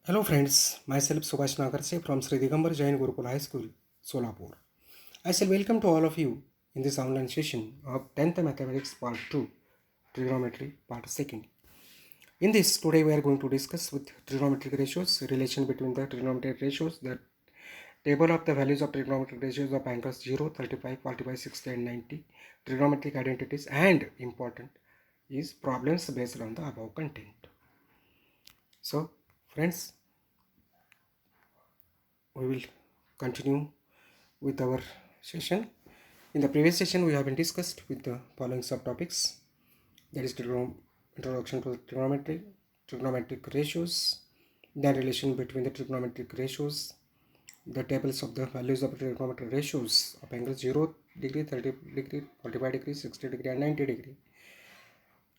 Hello friends, myself Subhash Nagarse from Sri Digambar Jain Gurukul High School, Solapur. I shall welcome to all of you in this online session of 10th Mathematics Part 2, Trigonometry Part 2nd. In this, today we are going to discuss with trigonometric ratios, relation between the trigonometric ratios, the table of the values of trigonometric ratios of angles 0, 35, 45, 60 and 90, trigonometric identities, and important is problems based on the above content. So friends, we will continue with our session. In the previous session, we have been discussed with the following subtopics, that is introduction to trigonometry, trigonometric ratios, the relation between the trigonometric ratios, the tables of the values of trigonometric ratios of angles 0 degree, 30 degree, 45 degree, 60 degree and 90 degree.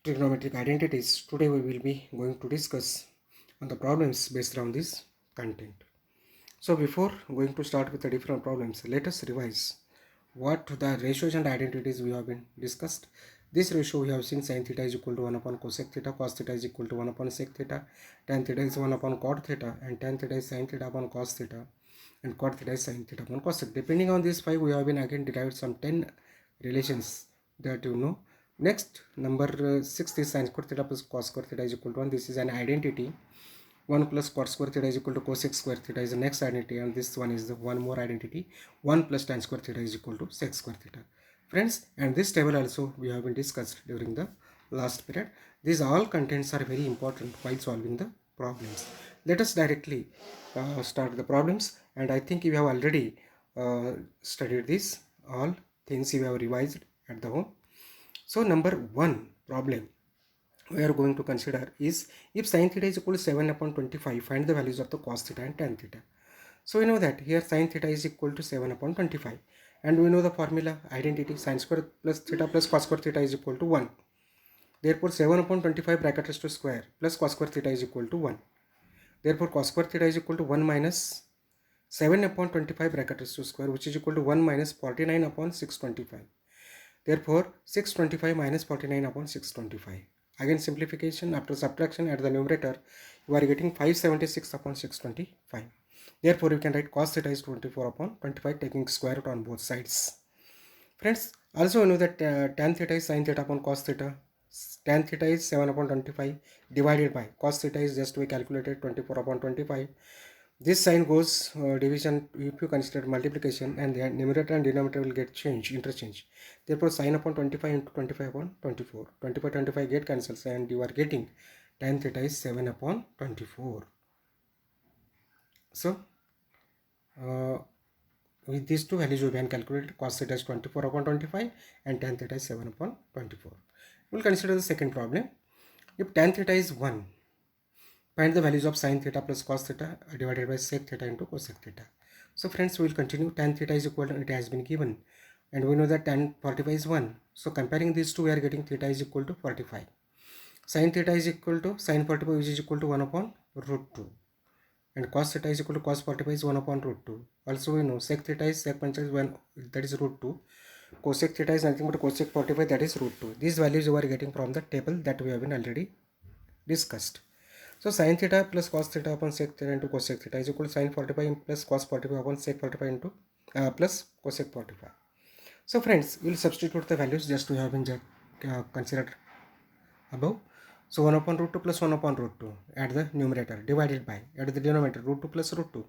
Trigonometric identities. Today we will be going to discuss on the problems based on this content. So before going to start with the different problems, let us revise what the ratios and identities we have been discussed. This ratio we have seen sin theta is equal to 1 upon cosec theta, cos theta is equal to 1 upon sec theta, tan theta is 1 upon cot theta, and tan theta is sin theta upon cos theta, and cot theta is sin theta upon cos theta. Depending on these 5, we have been again derived some 10 relations that you know. Next, number 6 is sin square theta plus cos square theta is equal to 1. This is an identity. 1 plus cot square theta is equal to cosec square theta is the next identity, and this one is the one more identity. 1 plus tan square theta is equal to sec square theta. Friends, and this table also we have been discussed during the last period. These all contents are very important while solving the problems. Let us directly start the problems, and I think you have already studied this. All things you have revised at the home. So number 1 problem we are going to consider is, if sin theta is equal to 7 upon 25, find the values of the cos theta and tan theta. So we know that here sin theta is equal to 7 upon 25, and we know the formula identity, sin square plus theta plus cos square theta is equal to 1. Therefore 7 upon 25 bracket raised to square plus cos square theta is equal to 1. Therefore cos square theta is equal to 1 minus 7 upon 25 bracket raised to square, which is equal to 1 minus 49 upon 625. Therefore 625 minus 49 upon 625. Again simplification, after subtraction at the numerator you are getting 576 upon 625. Therefore you can write cos theta is 24 upon 25, taking square root on both sides. Friends, also you know that tan theta is sin theta upon cos theta. Tan theta is 7 upon 25 divided by cos theta is just we calculated 24 upon 25. This sign goes division if you consider multiplication, and the numerator and denominator will get interchange. Therefore sin upon 25 into 25 upon 24. 25 get cancels, and you are getting tan theta is 7 upon 24. So with these two values we can calculate cos theta is 24 upon 25 and tan theta is 7 upon 24. We will consider the second problem. If tan theta is 1, find the values of sin theta plus cos theta divided by sec theta into cosec theta. So friends, we will continue. Tan theta is equal to, it has been given, and we know that tan 45 is 1. So comparing these two, we are getting theta is equal to 45. Sin theta is equal to sin 45, which is equal to 1 upon root 2. And cos theta is equal to cos 45 is 1 upon root 2. Also we know sec theta is sec 1, that is root 2. Cosec theta is nothing but cosec 45, that is root 2. These values you are getting from the table that we have been already discussed. So sin theta plus cos theta upon sec theta into cosec theta is equal to sin 45 plus cos 45 upon sec 45 into plus cosec 45. So friends, we will substitute the values just we have been considered above. So 1 upon root 2 plus 1 upon root 2 at the numerator, divided by at the denominator root 2 plus root 2.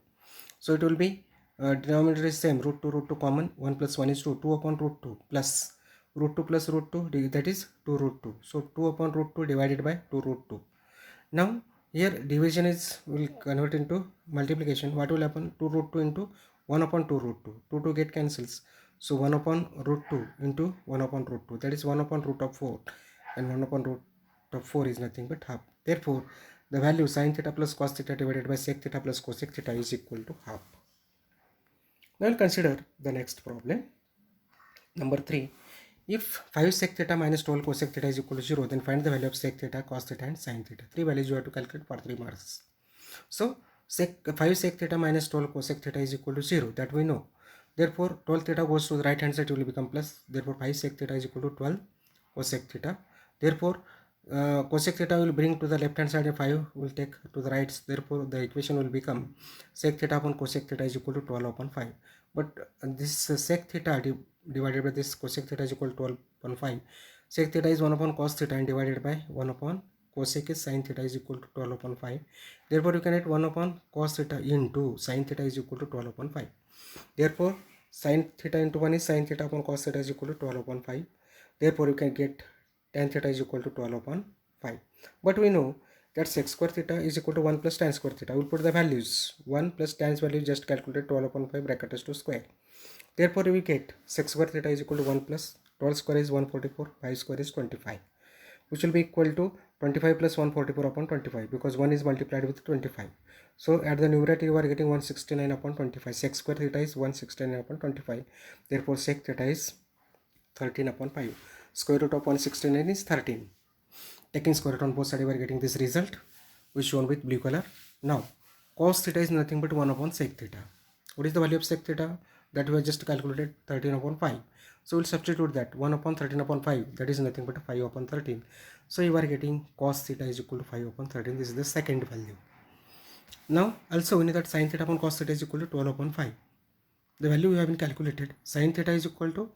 So it will be denominator is same, root 2 common, 1 plus 1 is 2, 2 upon root 2 plus root 2 plus root 2, that is 2 root 2. So 2 upon root 2 divided by 2 root 2. Now here division is will convert into multiplication. What will happen? 2 root 2 into 1 upon 2 root 2. 2 2 get cancels. So 1 upon root 2 into 1 upon root 2. That is 1 upon root of 4. And 1 upon root of 4 is nothing but half. Therefore, the value sin theta plus cos theta divided by sec theta plus cosec theta is equal to half. Now we'll consider the next problem. Number 3. If 5 sec theta minus 12 cosec theta is equal to 0, then find the value of sec theta, cos theta and sin theta. 3 values you have to calculate for 3 marks. So 5 sec theta minus 12 cosec theta is equal to 0, that we know. Therefore 12 theta goes to the right hand side, it will become plus. Therefore 5 sec theta is equal to 12 cosec theta. Therefore cosec theta will bring to the left hand side and 5 will take to the right. Therefore the equation will become sec theta upon cosec theta is equal to 12 upon 5. But this sec theta divided by this cosec theta is equal to 12 upon 5. Sec theta is 1 upon cos theta and divided by 1 upon cosec is sin theta is equal to 12 upon 5. Therefore you can write 1 upon cos theta into sin theta is equal to 12 upon 5. Therefore sin theta into 1 is sin theta upon cos theta is equal to 12 upon 5. Therefore you can get tan theta is equal to 12 upon 5. But we know that sec square theta is equal to 1 plus tan square theta. We will put the values. 1 plus tan's value just calculated 12 upon 5 bracket is to square. Therefore we get sec square theta is equal to 1 plus 12 square is 144, 5 square is 25, which will be equal to 25 plus 144 upon 25 because 1 is multiplied with 25. So at the numerator you are getting 169 upon 25. Sec square theta is 169 upon 25. Therefore sec theta is 13 upon 5. Square root of 169 is 13. Taking square root on both sides, we are getting this result, which shown with blue color. Now, cos theta is nothing but 1 upon sec theta. What is the value of sec theta? That we have just calculated 13 upon 5. So we'll substitute that 1 upon 13 upon 5. That is nothing but 5 upon 13. So you are getting cos theta is equal to 5 upon 13. This is the second value. Now, also we know that sin theta upon cos theta is equal to 12 upon 5. The value we have been calculated. Sin theta is equal to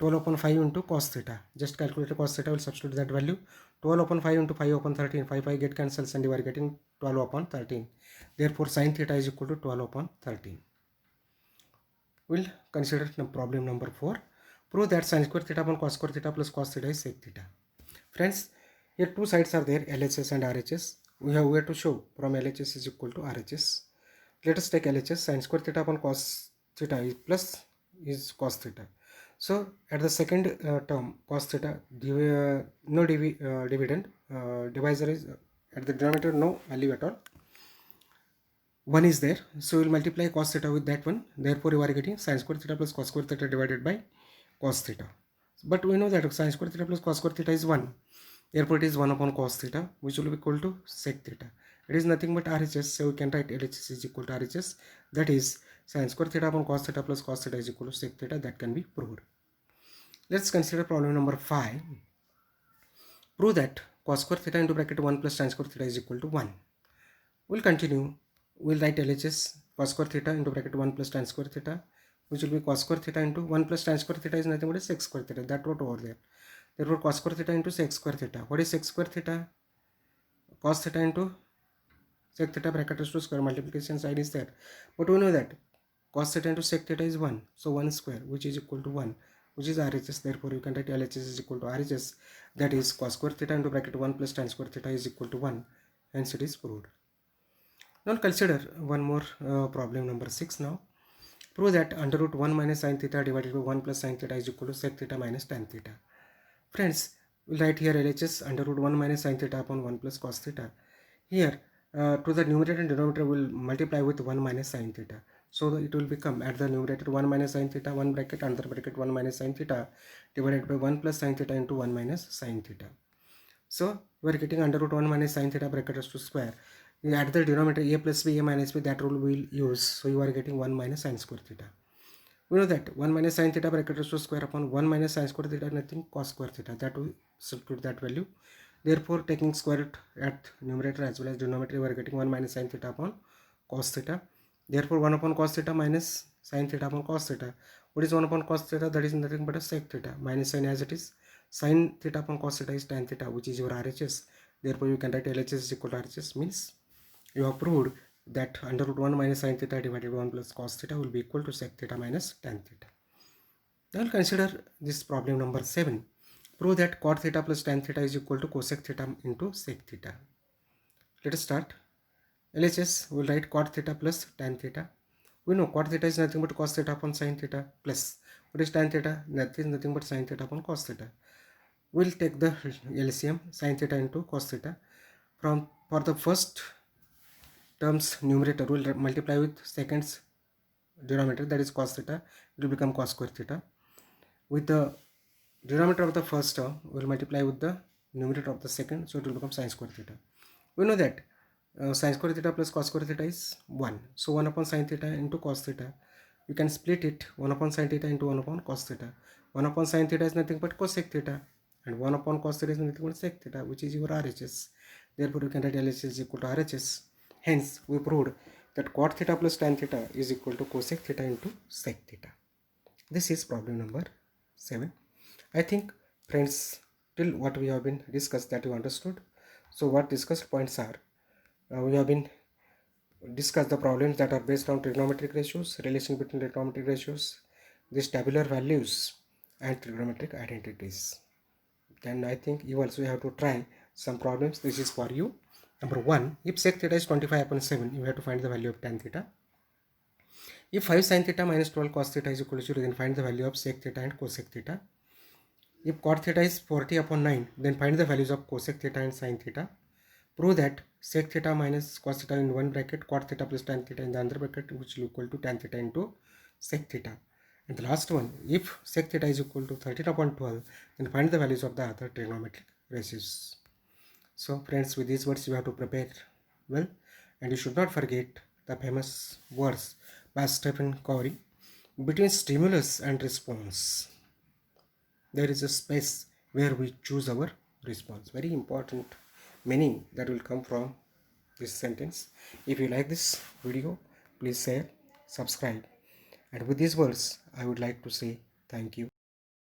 12 upon 5 into cos theta. Just calculate cos theta, will substitute that value. 12 upon 5 into 5 upon 13. 5 get cancels and you are getting 12 upon 13. Therefore sin theta is equal to 12 upon 13. We'll consider problem number 4. Prove that sin square theta upon cos square theta plus cos theta is sec theta. Friends, here two sides are there, LHS and RHS. We have where to show from LHS is equal to RHS. Let us take LHS. Sin square theta upon cos theta is plus is cos theta. So at the second term cos theta, no dividend, divisor is at the denominator no value at all. 1 is there, so we will multiply cos theta with that one. Therefore you are getting sin square theta plus cos square theta divided by cos theta. But we know that sin square theta plus cos square theta is 1. Therefore it is 1 upon cos theta, which will be equal to sec theta. It is nothing but RHS, so we can write LHS is equal to RHS. That is sin square theta upon cos theta plus cos theta is equal to sec theta. That can be proved. Let's consider problem number 5. Prove that cos square theta into bracket 1 plus sin square theta is equal to 1. We'll continue. We'll write LHS cos square theta into bracket 1 plus tan square theta, which will be cos square theta into 1 plus tan square theta is nothing but sec square theta. That wrote over there. Therefore cos square theta into sec square theta. What is sec square theta? Cos theta into sec theta bracket is to square, multiplication sign is there. But we know that cos theta into sec theta is 1. So 1 square, which is equal to 1, which is RHS. Therefore you can write LHS is equal to RHS. That is cos square theta into bracket 1 plus tan square theta is equal to 1. Hence it is proved. Now consider one more problem number 6 now. Prove that under root 1 minus sin theta divided by 1 plus sin theta is equal to sec theta minus tan theta. Friends, we'll write here LHS under root 1 minus sin theta upon 1 plus cos theta. Here to the numerator and denominator will multiply with 1 minus sin theta. So it will become at the numerator 1 minus sin theta, 1 bracket, under bracket 1 minus sin theta divided by 1 plus sin theta into 1 minus sin theta. So we are getting under root 1 minus sin theta bracket is to square. At the denominator a plus b, a minus b, that rule we will use. So you are getting 1 minus sin square theta. We know that 1 minus sin theta bracket is to square upon 1 minus sin square theta nothing cos square theta. That we substitute that value. Therefore taking square root at numerator as well as denominator, we are getting 1 minus sin theta upon cos theta. Therefore 1 upon cos theta minus sin theta upon cos theta. What is 1 upon cos theta? That is nothing but a sec theta minus sin as it is. Sin theta upon cos theta is tan theta, which is your RHS. Therefore you can write LHS is equal to RHS, means you have proved that under root 1 minus sin theta divided by 1 plus cos theta will be equal to sec theta minus tan theta. Now we'll consider this problem number 7. Prove that cot theta plus tan theta is equal to cosec theta into sec theta. Let us start. LHS will write cot theta plus tan theta. We know cot theta is nothing but cos theta upon sin theta plus what is tan theta? That is nothing but sin theta upon cos theta. We'll take the LCM sin theta into cos theta. For the first terms numerator will multiply with second's denominator, that is cos theta. It will become cos square theta. With the denominator of the first term will multiply with the numerator of the second, so it will become sin square theta. We know that sin square theta plus cos square theta is 1. So 1 upon sin theta into cos theta. You can split it 1 upon sin theta into 1 upon cos theta. 1 upon sin theta is nothing but cosec theta. and 1 upon cos theta is equal to sec theta, which is your RHS. Therefore, you can write LHS is equal to RHS. Hence, we proved that cot theta plus tan theta is equal to cosec theta into sec theta. This is problem number 7. I think, friends, till what we have been discussed that you understood. So what discussed points are, we have been discuss the problems that are based on trigonometric ratios, relation between trigonometric ratios, these tabular values and trigonometric identities. Then I think you also have to try some problems. This is for you. Number 1, if sec theta is 25 upon 7, you have to find the value of tan theta. If 5 sin theta minus 12 cos theta is equal to 0, then find the value of sec theta and cosec theta. If cot theta is 40 upon 9, then find the values of cosec theta and sin theta. Prove that sec theta minus cos theta in one bracket, cot theta plus tan theta in the other bracket, which will equal to tan theta into sec theta. And the last one, if sec theta is equal to 13 upon 12, then find the values of the other trigonometric ratios. So friends, with these words you have to prepare well, and you should not forget the famous words by Stephen Covey: between stimulus and response, there is a space where we choose our response. Very important meaning that will come from this sentence. If you like this video, please share, subscribe, and with these words I would like to say thank you.